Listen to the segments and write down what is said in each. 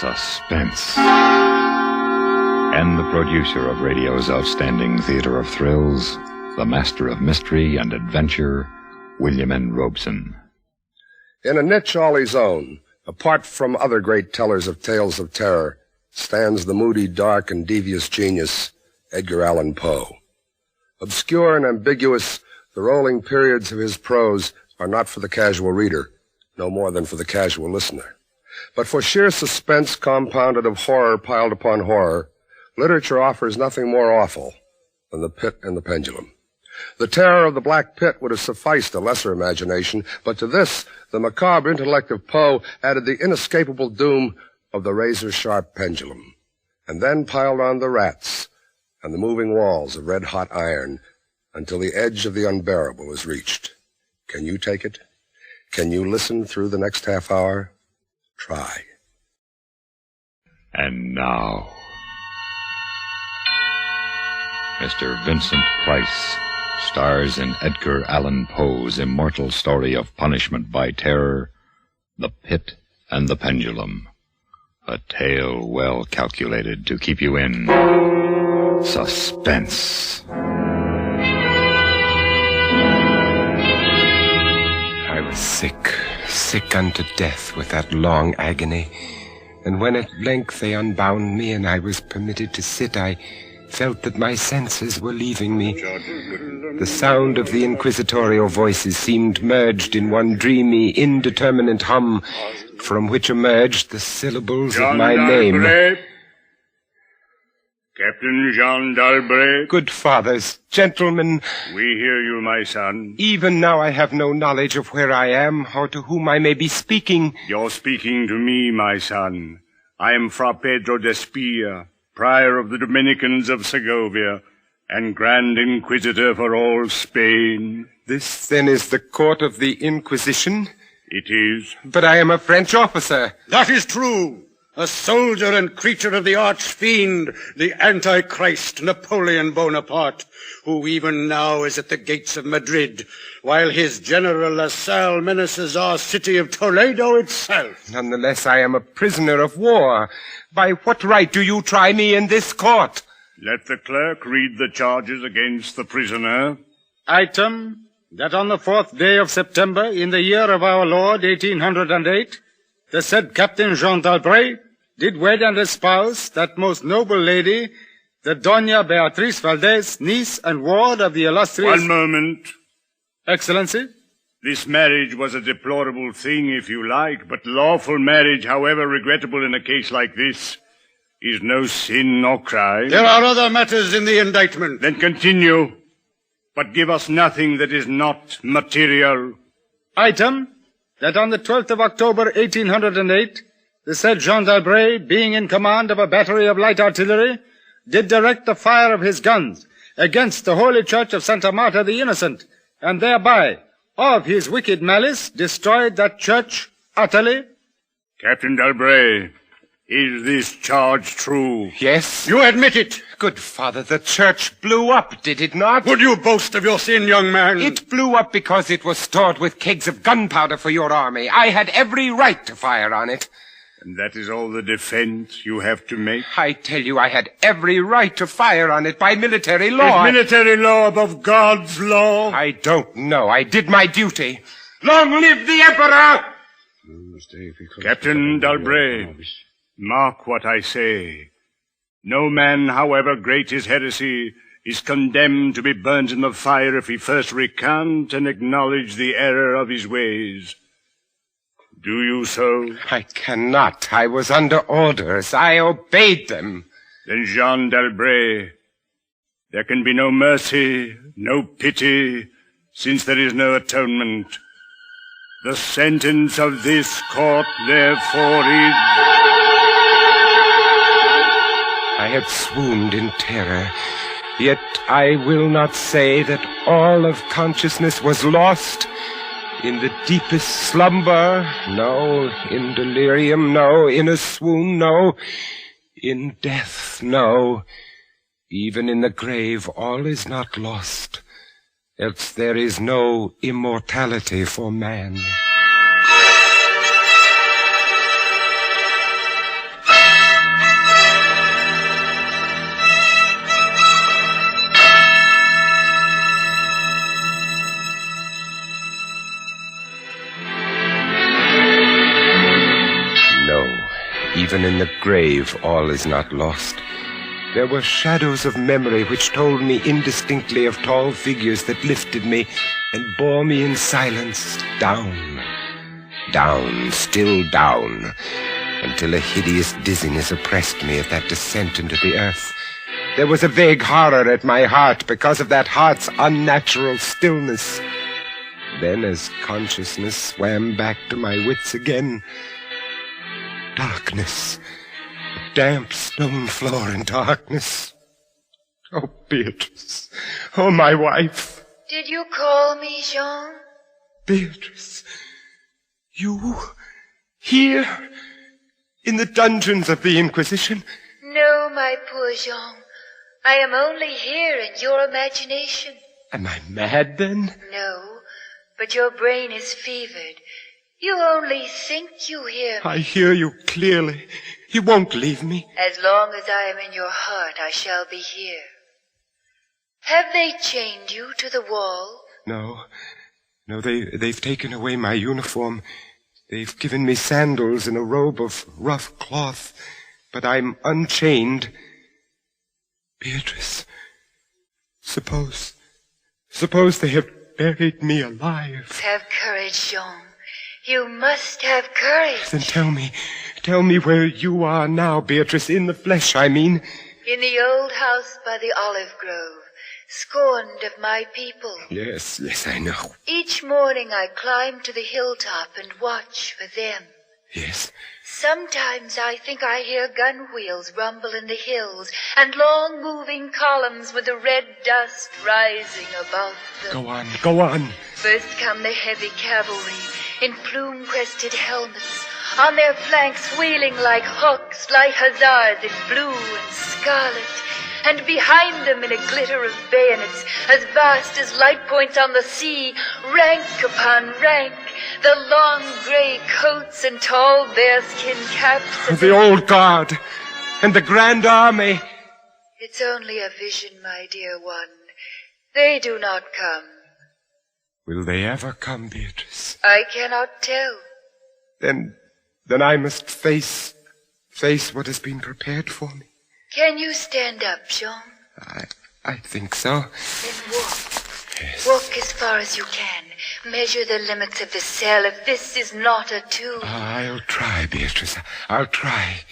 Suspense. And the producer of radio's outstanding theater of thrills, the master of mystery and adventure, William N. Robeson. In a niche all his own, apart from other great tellers of tales of terror, stands the moody, dark, and devious genius, Edgar Allan Poe. Obscure and ambiguous, the rolling periods of his prose are not for the casual reader, no more than for the casual listener. But for sheer suspense compounded of horror piled upon horror, literature offers nothing more awful than the Pit and the Pendulum. The terror of the Black Pit would have sufficed a lesser imagination, but to this, the macabre intellect of Poe added the inescapable doom of the razor-sharp pendulum, and then piled on the rats and the moving walls of red-hot iron until the edge of the unbearable is reached. Can you take it? Can you listen through the next half hour? Try. And now, Mr. Vincent Price stars in Edgar Allan Poe's immortal story of punishment by terror, The Pit and the Pendulum. A tale well calculated to keep you in suspense. I was sick unto death with that long agony. And when at length they unbound me and I was permitted to sit, I felt that my senses were leaving me. The sound of the inquisitorial voices seemed merged in one dreamy, indeterminate hum, from which emerged the syllables of my name. Captain Jean d'Albret. Good fathers, gentlemen. We hear you, my son. Even now I have no knowledge of where I am, or to whom I may be speaking. You're speaking to me, my son. I am Fra Pedro d'Espia, prior of the Dominicans of Segovia, and Grand Inquisitor for all Spain. This, then, is the court of the Inquisition? It is. But I am a French officer. That is true. A soldier and creature of the arch-fiend, the Antichrist Napoleon Bonaparte, who even now is at the gates of Madrid, while his general La Salle menaces our city of Toledo itself. Nonetheless, I am a prisoner of war. By what right do you try me in this court? Let the clerk read the charges against the prisoner. Item, that on the 4th day of September, in the year of our Lord, 1808, the said Captain Jean d'Albret did wed and espouse that most noble lady, the Doña Beatriz Valdez, niece and ward of the illustrious... One moment. Excellency? This marriage was a deplorable thing, if you like, but lawful marriage, however regrettable in a case like this, is no sin nor crime. There are other matters in the indictment. Then continue, but give us nothing that is not material. Item, that on the 12th of October, 1808, the said Jean d'Albret, being in command of a battery of light artillery, did direct the fire of his guns against the holy church of Santa Marta the Innocent, and thereby, of his wicked malice, destroyed that church utterly. Captain d'Albret, is this charge true? Yes. You admit it. Good father, the church blew up, did it not? Would you boast of your sin, young man? It blew up because it was stored with kegs of gunpowder for your army. I had every right to fire on it. And that is all the defense you have to make? I tell you, I had every right to fire on it by military law. Is military law above God's law? I don't know. I did my duty. Long live the Emperor! Captain d'Albret, mark what I say. No man, however great his heresy, is condemned to be burnt in the fire if he first recant and acknowledge the error of his ways. Do you so? I cannot. I was under orders. I obeyed them. Then, Jean d'Albret, there can be no mercy, no pity, since there is no atonement. The sentence of this court, therefore, is... I had swooned in terror, yet I will not say that all of consciousness was lost. In the deepest slumber, no. In delirium, no. In a swoon, no. In death, no. Even in the grave, all is not lost, else there is no immortality for man. even in the grave all is not lost. There were shadows of memory which told me indistinctly of tall figures that lifted me and bore me in silence down, down, still down, until a hideous dizziness oppressed me at that descent into the earth. There was a vague horror at my heart because of that heart's unnatural stillness. Then, as consciousness swam back to my wits again, darkness, a damp stone floor in darkness. Oh, Beatrice, oh, my wife. Did you call me, Jean? Beatrice, you here in the dungeons of the Inquisition? No, my poor Jean. I am only here in your imagination. Am I mad, then? No, but your brain is fevered. You only think you hear me. I hear you clearly. You won't leave me. As long as I am in your heart, I shall be here. Have they chained you to the wall? No, they've taken away my uniform. They've given me sandals and a robe of rough cloth, but I'm unchained. Beatrice, suppose they have buried me alive. Have courage, Jean. You must have courage. Then tell me where you are now, Beatrice, in the flesh, I mean. In the old house by the olive grove, scorned of my people. Yes, I know. Each morning I climb to the hilltop and watch for them. Yes. Sometimes I think I hear gun wheels rumble in the hills and long moving columns with the red dust rising above them. Go on. First come the heavy cavalry in plume-crested helmets, on their flanks wheeling like hawks, light hussars in blue and scarlet, and behind them in a glitter of bayonets as vast as light points on the sea, rank upon rank, the long gray coats and tall bearskin caps. The old guard and the Grand Army. It's only a vision, my dear one. They do not come. Will they ever come, Beatrice? I cannot tell. Then I must face what has been prepared for me. Can you stand up, Jean? I think so. Then walk. Yes. Walk as far as you can. Measure the limits of the cell if this is not a tomb. I'll try, Beatrice. I'll try.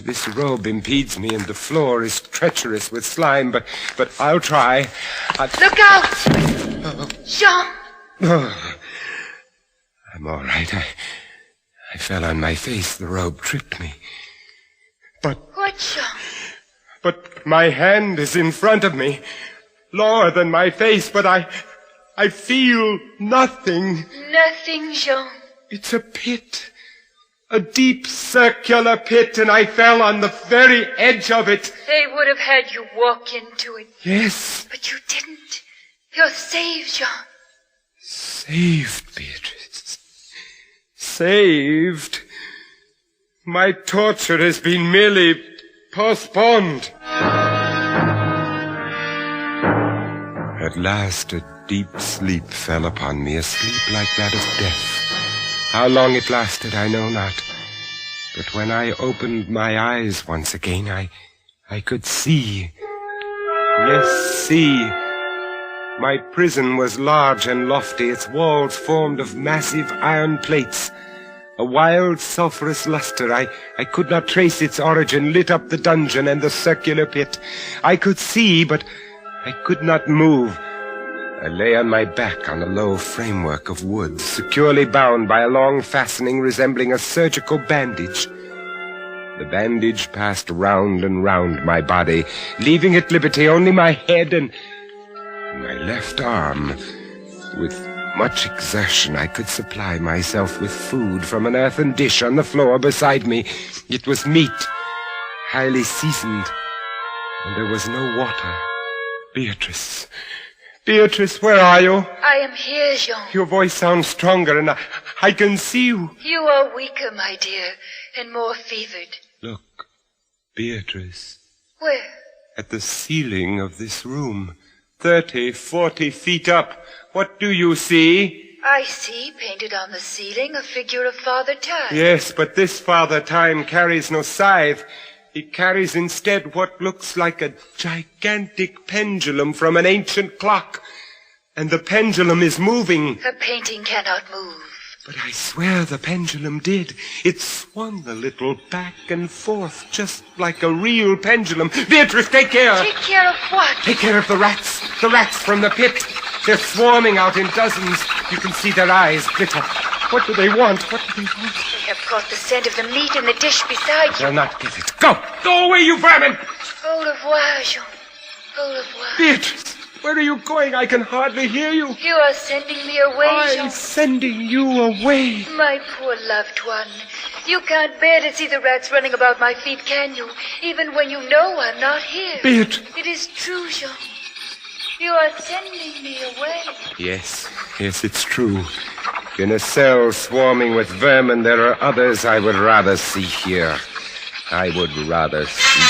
This robe impedes me and the floor is treacherous with slime, but I'll try. Look out! Jean! Oh, I'm all right. I fell on my face. The robe tripped me. What, Jean? But my hand is in front of me, lower than my face, but I feel nothing. Nothing, Jean. It's a pit. A deep circular pit, and I fell on the very edge of it. They would have had you walk into it. Yes. But you didn't. You're saved, Jean. Saved, Beatrice. Saved. My torture has been merely postponed. At last a deep sleep fell upon me, a sleep like that of death. How long it lasted, I know not. But when I opened my eyes once again, I could see. Yes, see. My prison was large and lofty, its walls formed of massive iron plates. A wild, sulphurous luster, I could not trace its origin, lit up the dungeon and the circular pit. I could see, but I could not move. I lay on my back on a low framework of wood, securely bound by a long fastening resembling a surgical bandage. The bandage passed round and round my body, leaving at liberty only my head and my left arm. With much exertion, I could supply myself with food from an earthen dish on the floor beside me. It was meat, highly seasoned, and there was no water. Beatrice, where are you? I am here, Jean. Your voice sounds stronger, and I can see you. You are weaker, my dear, and more fevered. Look, Beatrice. Where? At the ceiling of this room, 30, 40 feet up. What do you see? I see, painted on the ceiling, a figure of Father Time. Yes, but this Father Time carries no scythe. He carries instead what looks like a gigantic pendulum from an ancient clock. And the pendulum is moving. A painting cannot move. But I swear the pendulum did. It swung a little back and forth, just like a real pendulum. Beatrice, take care! Take care of what? Take care of the rats. The rats from the pit. They're swarming out in dozens. You can see their eyes glitter. What do they want? What do they want? They have caught the scent of the meat in the dish beside you. They'll not get it. Go! Go away, you vermin! Au revoir, Jean. Au revoir. Beatrice, where are you going? I can hardly hear you. You are sending me away, I'm Jean. sending you away. My poor loved one. You can't bear to see the rats running about my feet, can you? Even when you know I'm not here. Beatrice. It is true, Jean. You are sending me away. Yes, it's true. In a cell swarming with vermin, there are others I would rather see here. I would rather see.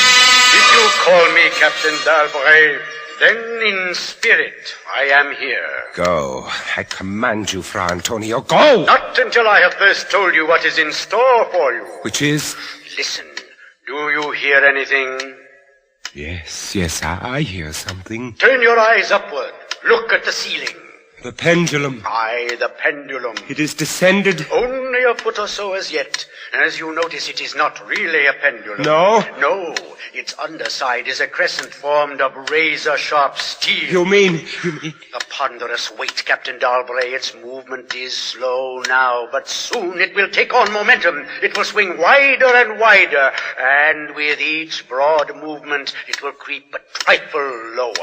If you call me Captain d'Albret, then in spirit I am here. Go. I command you, Fra Antonio, go! Not until I have first told you what is in store for you. Which is? Listen, do you hear anything? Yes, I hear something. Turn your eyes upward. Look at the ceiling. The pendulum. Aye, the pendulum. It is descended. Only a foot or so as yet. As you notice, it is not really a pendulum. No? No. Its underside is a crescent formed of razor-sharp steel. You mean? A ponderous weight, Captain d'Albret. Its movement is slow now, but soon it will take on momentum. It will swing wider and wider, and with each broad movement, it will creep a trifle lower.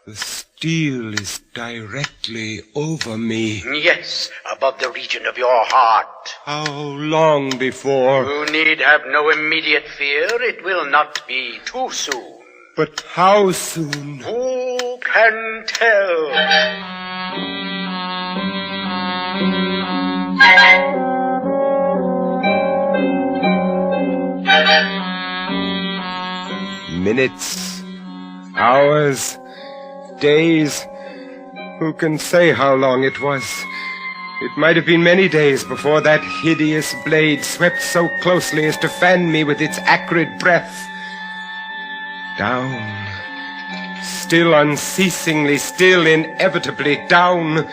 The steel is directly over me. Yes, above the region of your heart. How long before? You need have no immediate fear. It will not be too soon. But how soon? Who can tell? Minutes, hours, days. Who can say how long it was? It might have been many days before that hideous blade swept so closely as to fan me with its acrid breath. Down, still unceasingly, still inevitably down.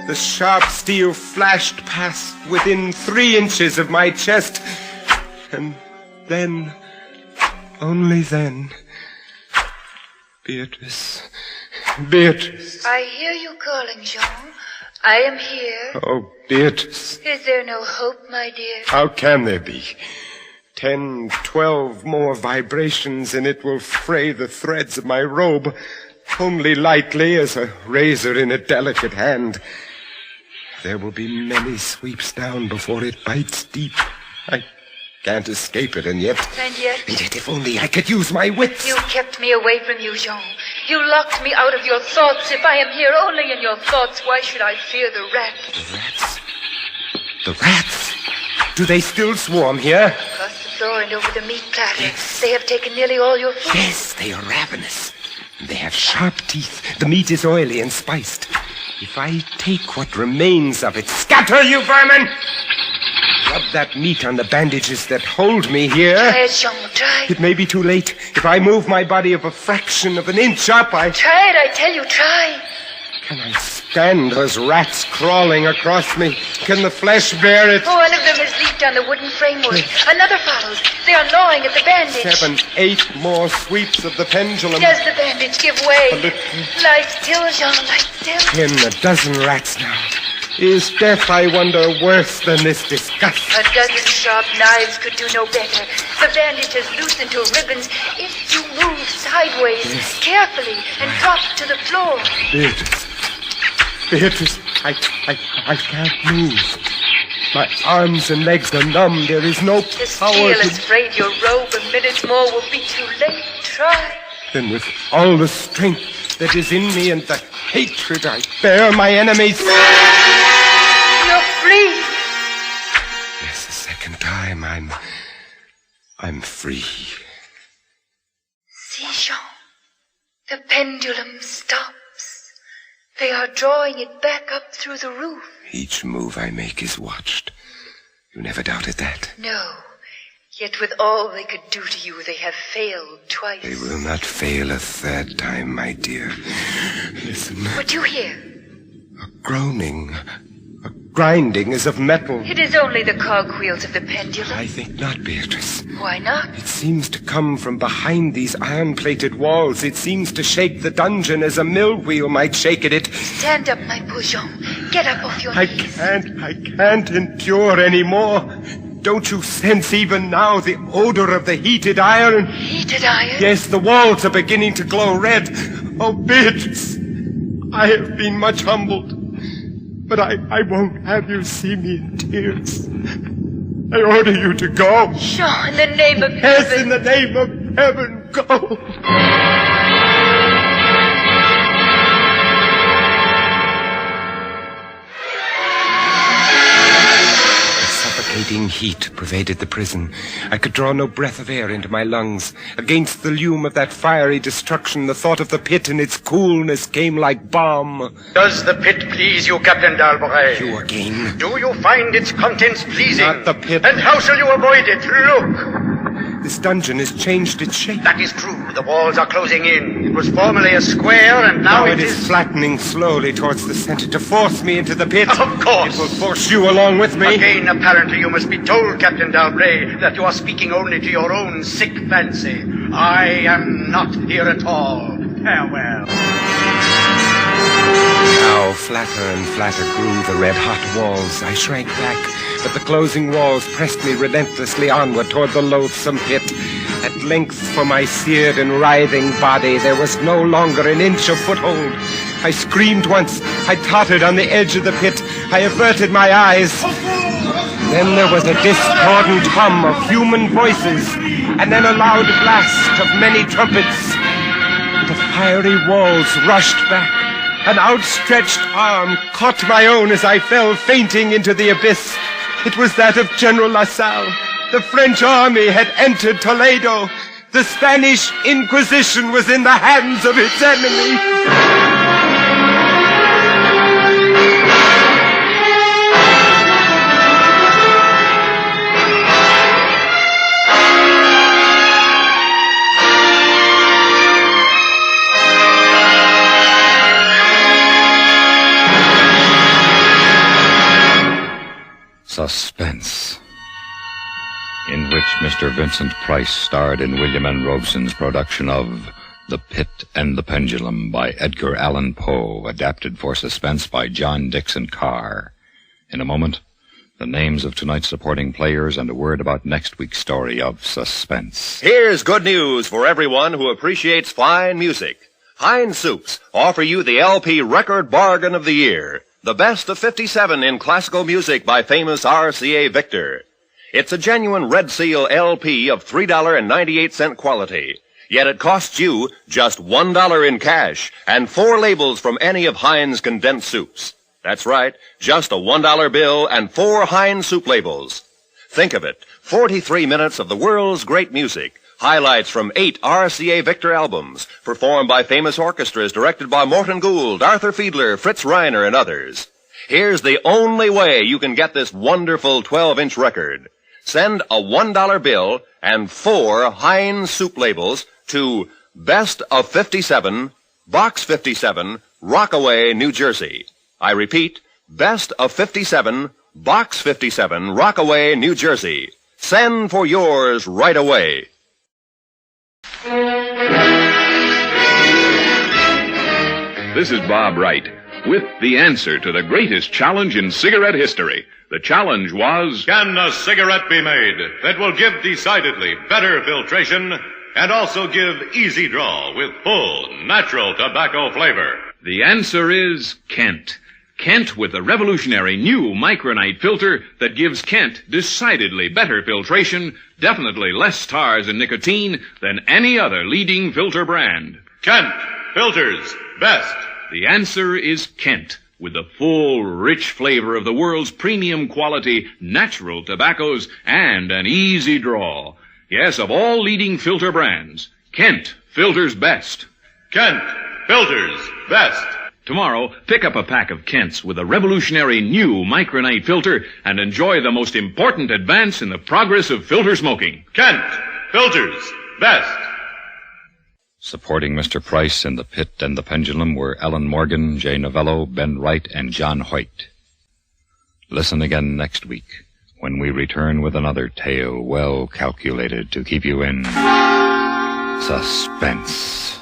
The sharp steel flashed past within 3 inches of my chest. And then, only then, Beatrice. I hear you calling, Jean. I am here. Oh, Beatrice. Is there no hope, my dear? How can there be? 10, 12 more vibrations and it will fray the threads of my robe, only lightly as a razor in a delicate hand. There will be many sweeps down before it bites deep. I can't escape it, and yet, if only I could use my wits. You kept me away from you, Jean. You locked me out of your thoughts. If I am here only in your thoughts, why should I fear the rats? The rats? The rats? Do they still swarm here? Across the floor and over the meat platter. Yes. They have taken nearly all your food. Yes, they are ravenous. They have sharp teeth. The meat is oily and spiced. If I take what remains of it, scatter, you vermin! Rub that meat on the bandages that hold me here. Try it, Jean, try. It may be too late. If I move my body of a fraction of an inch up, Try it, I tell you, try. Can I stand those rats crawling across me? Can the flesh bear it? Oh, one of them has leaped on the wooden framework. Another follows. They are gnawing at the bandage. 7, 8 more sweeps of the pendulum. Does the bandage give way? A little. Lie still, Jean, lie still. 10, a dozen rats now. Is death, I wonder, worse than this disgust? A dozen sharp knives could do no better. The bandage has loosened to ribbons. If you move sideways, carefully, and drop to the floor. Beatrice, I can't move. My arms and legs are numb. There is no The power steel to... has frayed your robe. A minute more will be too late. Try. Then with all the strength that is in me and the hatred I bear my enemies... You're free. Yes, the second time I'm free. See, Jean. The pendulum stops. They are drawing it back up through the roof. Each move I make is watched. You never doubted that? No. Yet with all they could do to you, they have failed twice. They will not fail a third time, my dear. Listen. What do you hear? A groaning. A grinding as of metal. It is only the cogwheels of the pendulum. I think not, Beatrice. Why not? It seems to come from behind these iron-plated walls. It seems to shake the dungeon as a mill wheel might shake at it. Stand up, my Bougeon. Get up off your knees. I can't endure any more. Don't you sense even now the odor of the heated iron? Heated iron? Yes, the walls are beginning to glow red. Oh, Beatrice, I have been much humbled, but I won't have you see me in tears. I order you to go. Jean, in the name of Yes, heaven. in the name of heaven, go. Suffocating heat pervaded the prison. I could draw no breath of air into my lungs. Against the lume of that fiery destruction, the thought of the pit and its coolness came like balm. Does the pit please you, Captain d'Albret? You again? Do you find its contents pleasing? Not the pit. And how shall you avoid it? Look! This dungeon has changed its shape. That is true. The walls are closing in. It was formerly a square, and now it is flattening slowly towards the center to force me into the pit. Of course. It will force you along with me. Again, apparently, you must be told, Captain d'Albret, that you are speaking only to your own sick fancy. I am not here at all. Farewell. Now flatter and flatter grew the red-hot walls. I shrank back, but the closing walls pressed me relentlessly onward toward the loathsome pit. At length, for my seared and writhing body, there was no longer an inch of foothold. I screamed once. I tottered on the edge of the pit. I averted my eyes. Then there was a discordant hum of human voices, and then a loud blast of many trumpets. The fiery walls rushed back. An outstretched arm caught my own as I fell fainting into the abyss. It was that of General LaSalle. The French army had entered Toledo. The Spanish Inquisition was in the hands of its enemy. Suspense, in which Mr. Vincent Price starred in William N. Robeson's production of The Pit and the Pendulum by Edgar Allan Poe, adapted for Suspense by John Dixon Carr. In a moment, the names of tonight's supporting players and a word about next week's story of Suspense. Here's good news for everyone who appreciates fine music. Heinz Soups offer you the LP Record Bargain of the Year. The best of 57 in classical music by famous RCA Victor. It's a genuine Red Seal LP of $3.98 quality. Yet it costs you just $1 in cash and 4 labels from any of Heinz condensed soups. That's right, just a $1 bill and 4 Heinz soup labels. Think of it, 43 minutes of the world's great music. Highlights from 8 RCA Victor albums, performed by famous orchestras directed by Morton Gould, Arthur Fiedler, Fritz Reiner, and others. Here's the only way you can get this wonderful 12-inch record. Send a $1 bill and 4 Heinz soup labels to Best of 57, Box 57, Rockaway, New Jersey. I repeat, Best of 57, Box 57, Rockaway, New Jersey. Send for yours right away. This is Bob Wright with the answer to the greatest challenge in cigarette history. The challenge was, Can a cigarette be made that will give decidedly better filtration and also give easy draw with full, natural tobacco flavor? the answer is Kent. Kent with the revolutionary new Micronite filter that gives Kent decidedly better filtration, definitely less tars and nicotine than any other leading filter brand. Kent filters best. The answer is Kent, with the full, rich flavor of the world's premium quality natural tobaccos and an easy draw. Yes, of all leading filter brands, Kent filters best. Kent filters best. Tomorrow, pick up a pack of Kent's with a revolutionary new micronite filter and enjoy the most important advance in the progress of filter smoking. Kent. Filters. Best. Supporting Mr. Price in The Pit and the Pendulum were Ellen Morgan, Jay Novello, Ben Wright, and John Hoyt. Listen again next week when we return with another tale well calculated to keep you in suspense.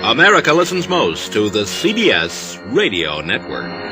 America listens most to the CBS Radio Network.